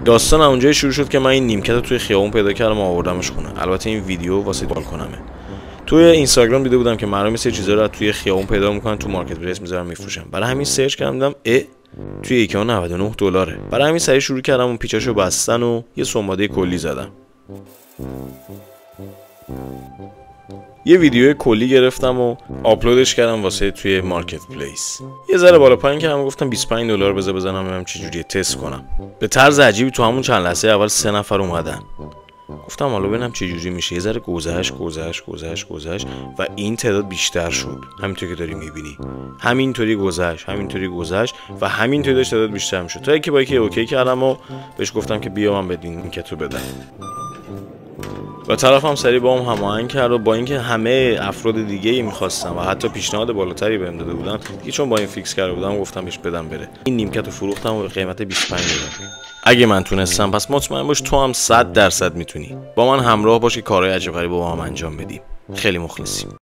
داستان اونجایی شروع شد که من این نیمکت رو توی خیابون پیدا کردم و آوردمش خونه. البته این ویدیو واسه بالکنمه. توی اینستاگرام دیده بودم که مردم سه چیزا رو توی خیابون پیدا میکنن، تو مارکت پلیس میذارن میفروشن. برای همین سرچ کردم، توی یکی $99. برای همین سریع شروع کردم اون پیچاشو بستن و یه سنباده کلی زدم. یه ویدیو کلی گرفتم و آپلودش کردم واسه توی مارکت پلیس. یه ذره بالا پایین کردم، گفتم $25 بزنم ببینم چه جوریه، تست کنم. به طرز عجیبی تو همون چند لحظه اول 3 نفر اومدن. گفتم حالا ببینم چه جوری میشه. یه ذره گذشت و این تعداد بیشتر شد. همینطور که داری میبینی، همینطوری گذشت و همینطوری داشت تعداد بیشتر میشد. تا اینکه با یکی اوکی کردم و بهش گفتم که بیا من بدین این کتو بدم. و طرفم سریع با هم هماهنگ کرد و با اینکه همه افراد دیگه می‌خواستم و حتی پیشنهاد بالاتری بهم داده بودن، دیگه چون با این فیکس کرده بودم گفتم بهش بدم بره. این نیمکت رو فروختم و قیمت $25. اگه من تونستم پس مطمئن باش تو هم 100% میتونی. با من همراه باش که کارهای عجیب غریب با هم انجام بدیم. خیلی مخلصیم.